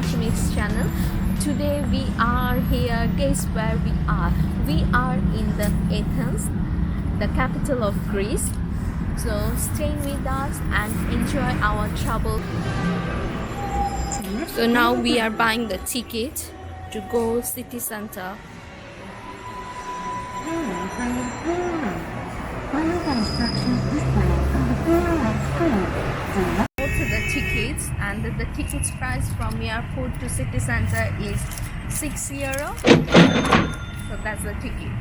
welcome to Mix channel. Today we are here. Guess where we are? We are in the Athens, the capital of Greece. So stay with us and enjoy our travel. So now we are buying the ticket to go city center. Go to the tickets, and the tickets price from airport to city center is €6. So that's the ticket.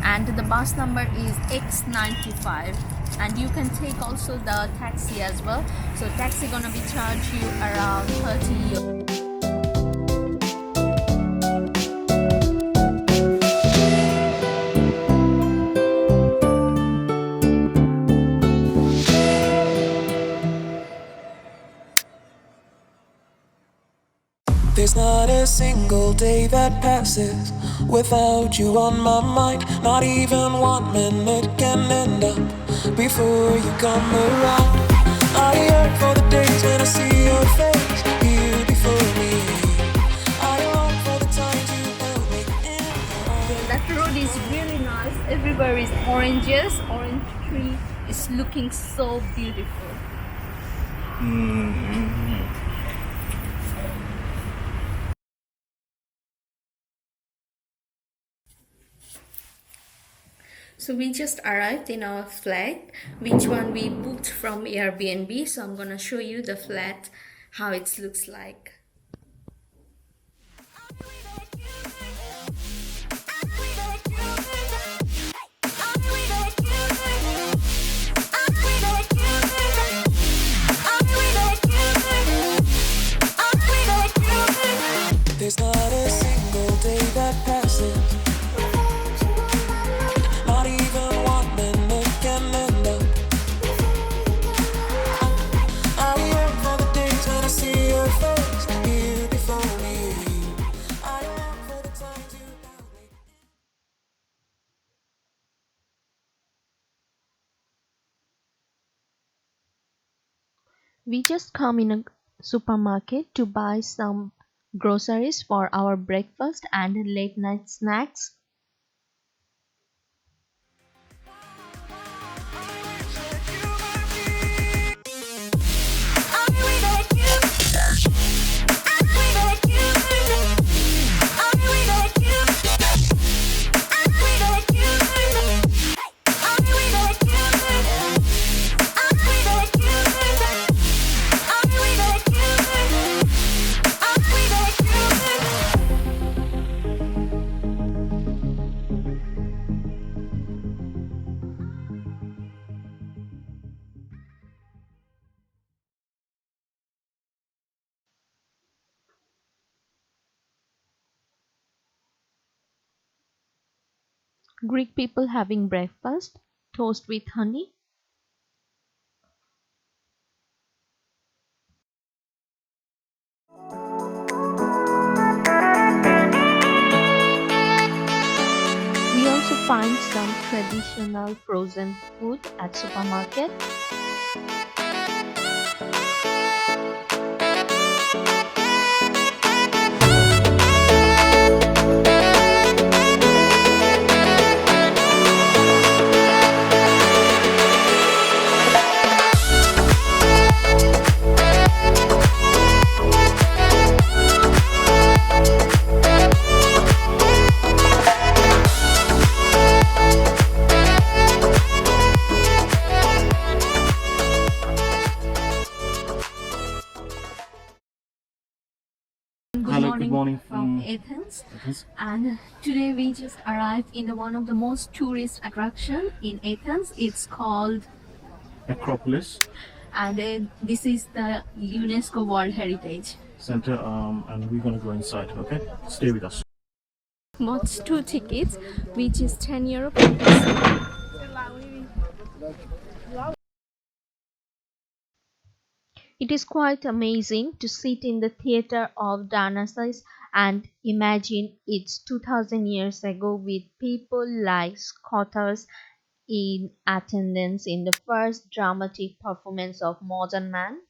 And the bus number is X95, and you can take also the taxi as well. So taxi gonna be charge you around €30. There's not a single day that passes without you on my mind. Not even 1 minute can end up before you come around. I yearn for the days when I see your face here before me. I long for the times you held me in your arms. That road is really nice. Everywhere is oranges. Orange tree is looking so beautiful. So we just arrived in our flat, which one we booked from Airbnb. So I'm gonna show you the flat, how it looks like. There's not a single day that passes. Not even 1 minute can end up. I yearn for the days when I see your face here before me. I long for the times you held me. We just come in a supermarket to buy some groceries for our breakfast and late night snacks. Greek people having breakfast, toast with honey. We also find some traditional frozen food at supermarket. Good morning from Athens. And today we just arrived in one of the most tourist attraction in Athens. It's called Acropolis and this is the UNESCO World Heritage. Center, and we're gonna go inside. Okay, stay with us. Bought 2 tickets, which is €10 per person. It is quite amazing to sit in the Theatre of Dionysus and imagine it's 2000 years ago with people like Scotus in attendance in the first dramatic performance of modern man.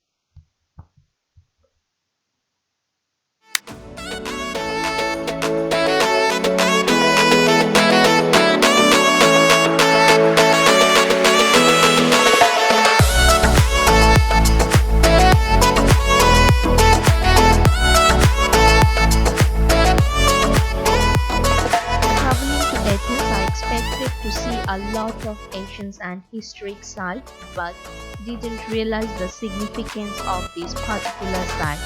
attractions and historic sites, but didn't realize the significance of this particular site.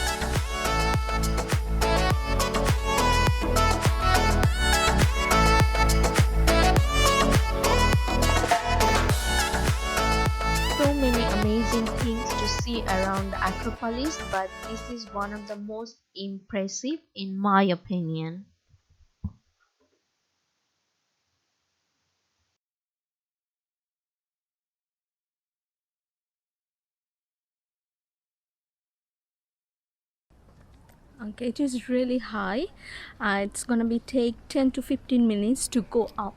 So many amazing things to see around the Acropolis, but this is one of the most impressive in my opinion. Okay, it is really high. It's gonna be take 10 to 15 minutes to go up.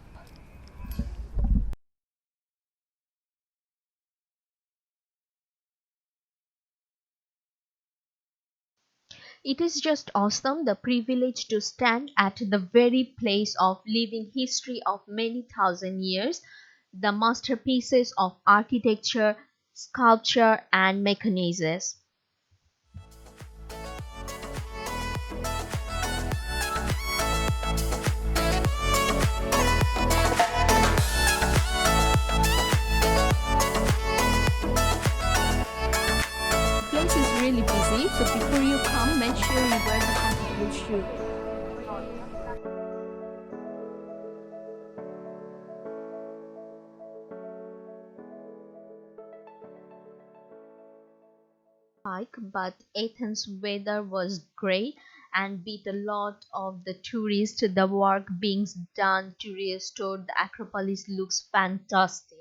It is just awesome, the privilege to stand at the very place of living history of many thousand years, the masterpieces of architecture, sculpture, and mechanics. The place is really busy, so before you come, make sure you wear the comfortable shoes. But Athens weather was great and beat a lot of the tourists. The work being done to restore the Acropolis looks fantastic.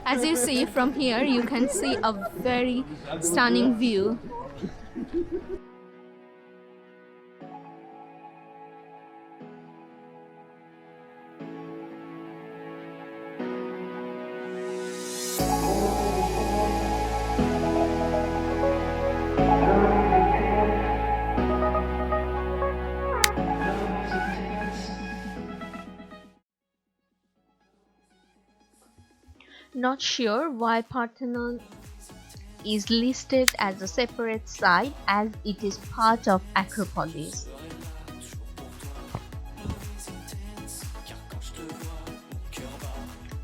As you see from here, you can see a very stunning view. Not sure why Parthenon is listed as a separate site as it is part of Acropolis.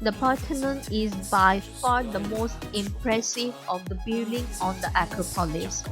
The Parthenon is by far the most impressive of the buildings on the Acropolis.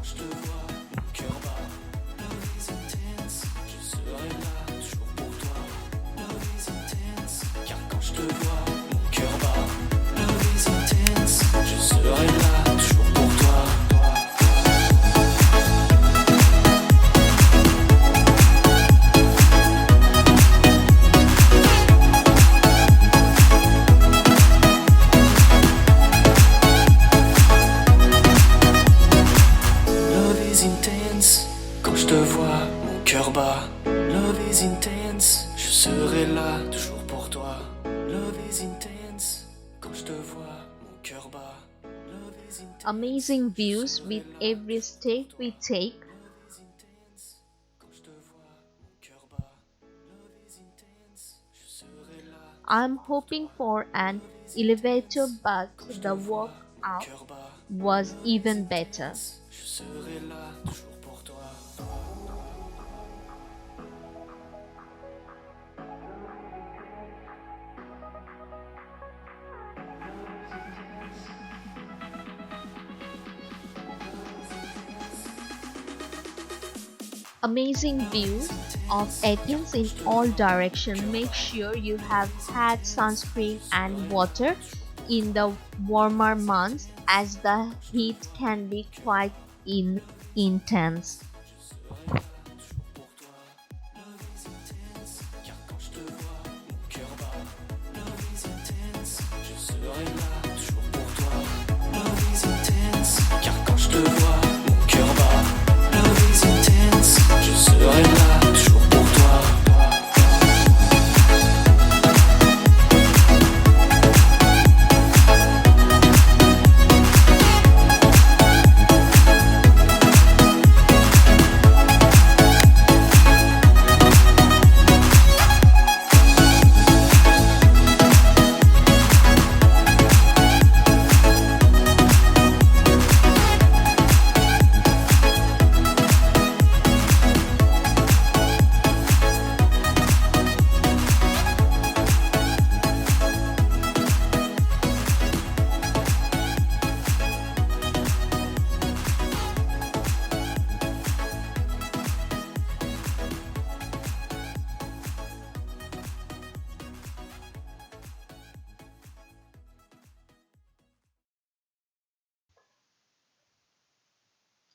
Amazing views with every step we take. I'm hoping for an elevator, but the walk up was even better. Amazing views of Athens in all directions. Make sure you have had sunscreen and water in the warmer months as the heat can be quite intense.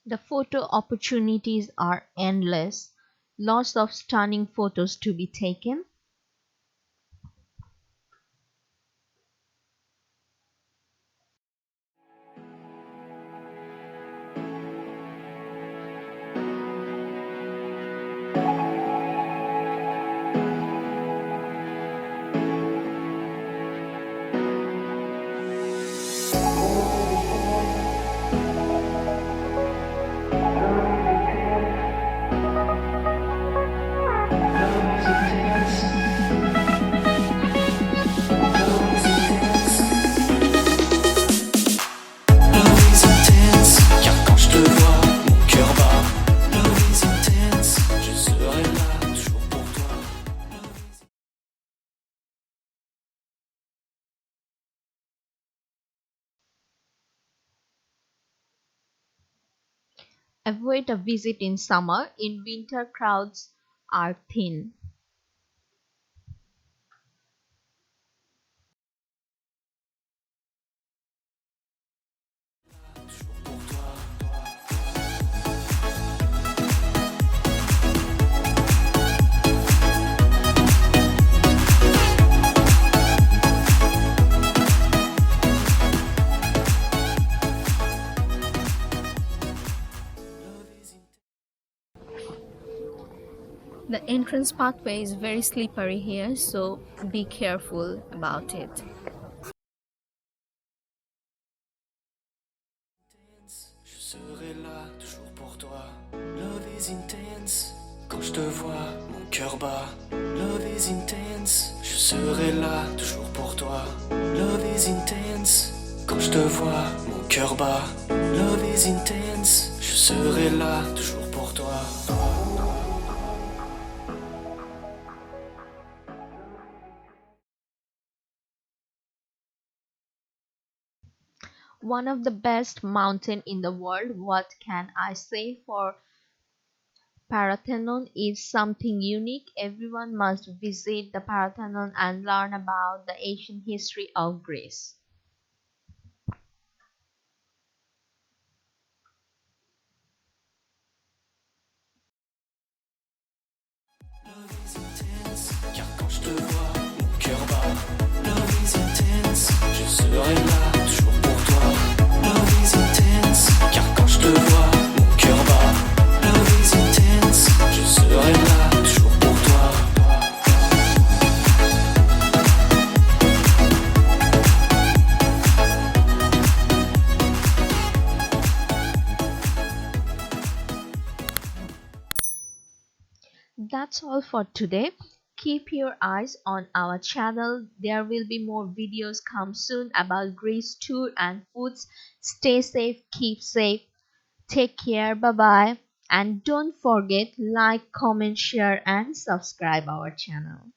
The photo opportunities are endless. Lots of stunning photos to be taken. Avoid a visit in summer. In winter, crowds are thin. The entrance pathway is very slippery here, so be careful about it. Je serai là toujours pour toi. Love is intense. Quand je te vois, mon cœur bat. Love is intense. Je serai là toujours pour toi. Love is intense. Quand je te vois, mon cœur bat. Love is intense. Je serai là toujours pour toi. One of the best mountain in the world, what can I say for Parthenon is something unique. Everyone must visit the Parthenon and learn about the ancient history of Greece. Love is intense, car quand je te vois, mon cœur bat. Love is intense, je serai là toujours pour toi. Love is intense, car quand je te vois, mon cœur bat. Love is intense, je serai là toujours pour toi. That's all for today. Keep your eyes on our channel. There will be more videos come soon about Greece tour and foods. Stay safe, keep safe. Take care, bye bye. And don't forget like, comment, share and subscribe our channel.